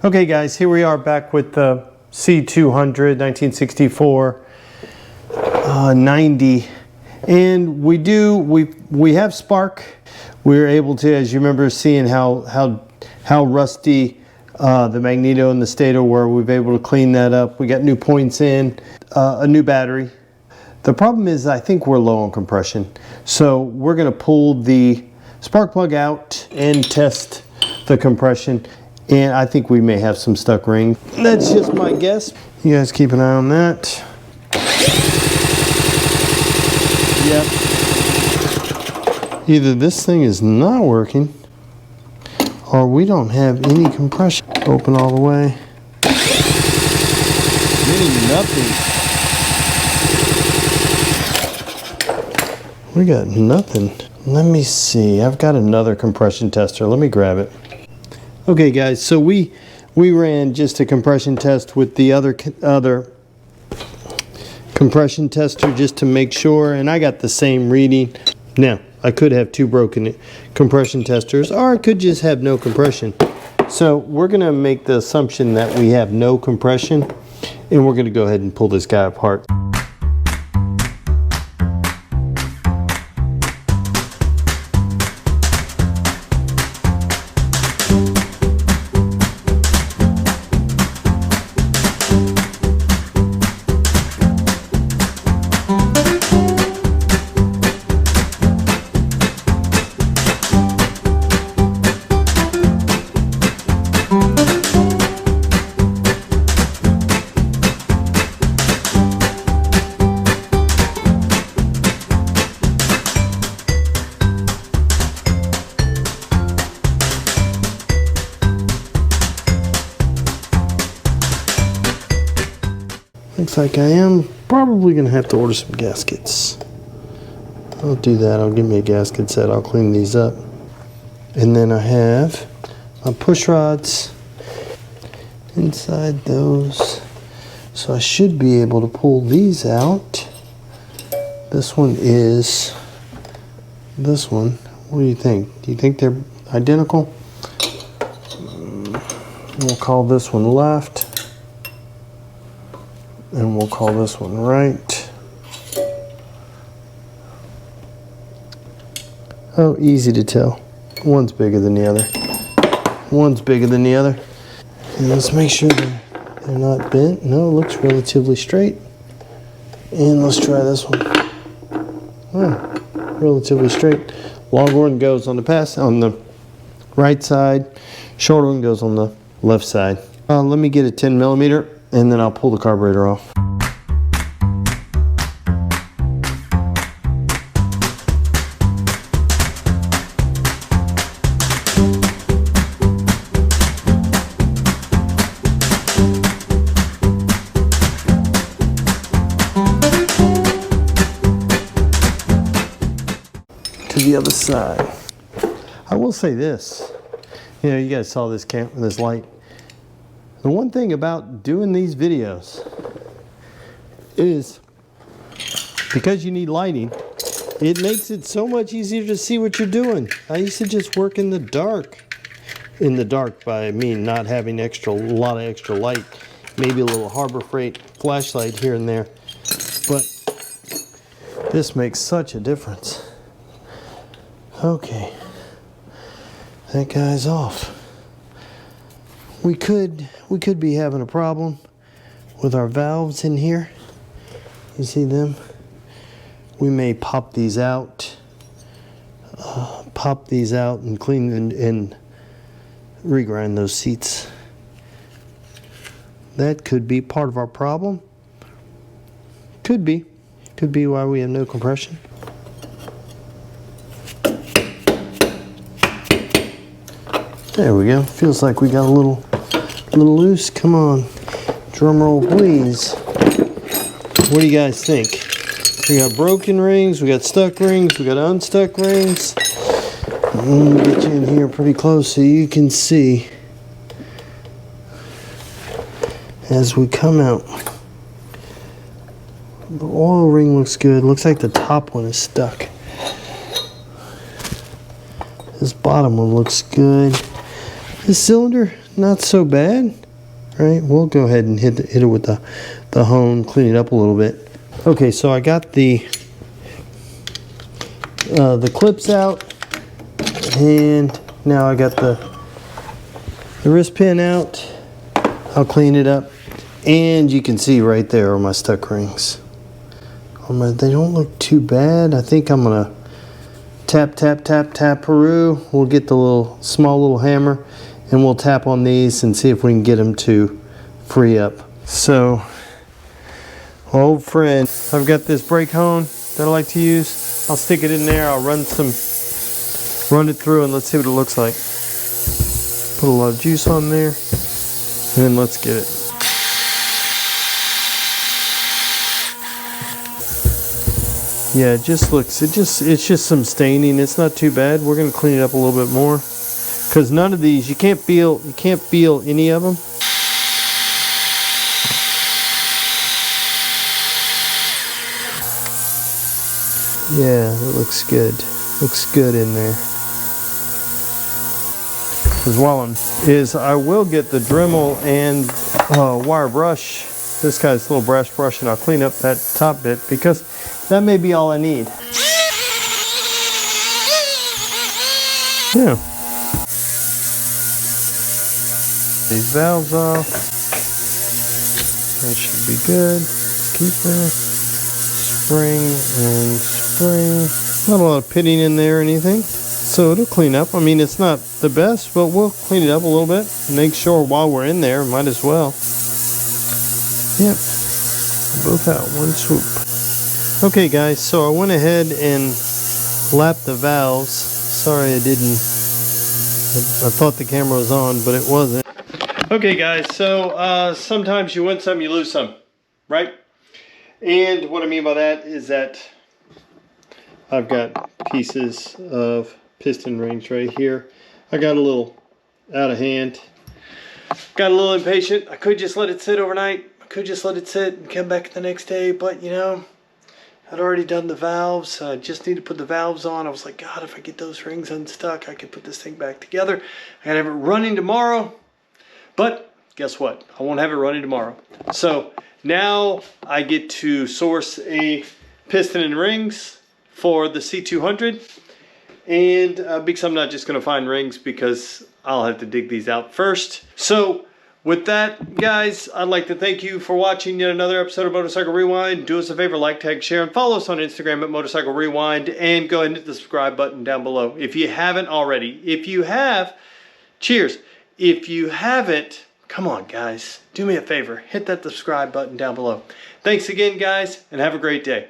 Okay guys, here we are back with the C200 1964 90, and we have spark. We were able to, as you remember, seeing how rusty the magneto and the stator were. We've been able to clean that up. We got new points in, a new battery. The problem is I think we're low on compression, so we're going to pull the spark plug out and test the compression, and I think we may have some stuck ring. That's just my guess. You guys keep an eye on that. Yep. Either this thing is not working or we don't have any compression. Open all the way. Getting nothing. We got nothing. Let me see. I've got another compression tester. Let me grab it. Okay guys, so we ran just a compression test with the other compression tester just to make sure, and I got the same reading. Now, I could have two broken compression testers, or I could just have no compression. So we're gonna make the assumption that we have no compression, and we're gonna go ahead and pull this guy apart. Looks like I am probably going to have to order some gaskets. I'll do that. I'll give me a gasket set. I'll clean these up. And then I have my push rods inside those. So I should be able to pull these out. This one is this one. What do you think? Do you think they're identical? We'll call this one left. And we'll call this one right. Oh, easy to tell. One's bigger than the other. One's bigger than the other. And let's make sure they're not bent. No, it looks relatively straight. And let's try this one. Oh, relatively straight. Longer one goes on the right side. Shorter one goes on the left side. Let me get a 10 millimeter. And then I'll pull the carburetor off. To the other side. I will say this. You know, you guys saw this light. The one thing about doing these videos is because you need lighting, it makes it so much easier to see what you're doing. I used to just work in the dark. In the dark by I mean not having a lot of extra light, maybe a little Harbor Freight flashlight here and there. But this makes such a difference. Okay, that guy's off. We could be having a problem with our valves in here. You see them? We may pop these out and clean and regrind those seats. That could be part of our problem. Could be why we have no compression. There we go. Feels like we got a little loose. Come on. Drum roll, please. What do you guys think? We got broken rings, we got stuck rings, we got unstuck rings. Let me get you in here pretty close so you can see as we come out. The oil ring looks good. Looks like the top one is stuck. This bottom one looks good. This cylinder not so bad. All right, we'll go ahead and hit it with the hone, clean it up a little bit. Okay, so I got the clips out, and now I got the wrist pin out. I'll clean it up, and you can see right there are my stuck rings. They don't look too bad. I think I'm gonna tap, tap, tap, tap Peru. We'll get the small little hammer, and we'll tap on these and see if we can get them to free up. So, old friend, I've got this brake hone that I like to use. I'll stick it in there. I'll run it through, and let's see what it looks like. Put a lot of juice on there, and then let's get it. Yeah, it just looks, it's just some staining. It's not too bad. We're gonna clean it up a little bit more, because none of these, you can't feel any of them. Yeah, it looks good. Looks good in there. Because I will get the Dremel and wire brush, this guy's little brush, and I'll clean up that top bit, because that may be all I need. Yeah. These valves off. That should be good. Keeper. Spring and spring. Not a lot of pitting in there or anything. So it'll clean up. I mean, it's not the best, but we'll clean it up a little bit. Make sure while we're in there, might as well. Yep. Both out, one swoop. Okay guys, so I went ahead and lapped the valves. Sorry I didn't. I thought the camera was on, but it wasn't. Okay guys, so sometimes you win some, you lose some, right? And what I mean by that is that I've got pieces of piston rings right here. I got a little out of hand. Got a little impatient. I could just let it sit overnight. I could just let it sit and come back the next day, but you know, I'd already done the valves. I just need to put the valves on. I was like, God, if I get those rings unstuck, I could put this thing back together. I gotta have it running tomorrow. But guess what? I won't have it running tomorrow. So now I get to source a piston and rings for the C200. And because I'm not just gonna find rings, because I'll have to dig these out first. So with that, guys, I'd like to thank you for watching yet another episode of Motorcycle Rewind. Do us a favor, like, tag, share, and follow us on Instagram at Motorcycle Rewind. And go ahead and hit the subscribe button down below if you haven't already. If you have, cheers. If you haven't, come on, guys. Do me a favor. Hit that subscribe button down below. Thanks again, guys, and have a great day.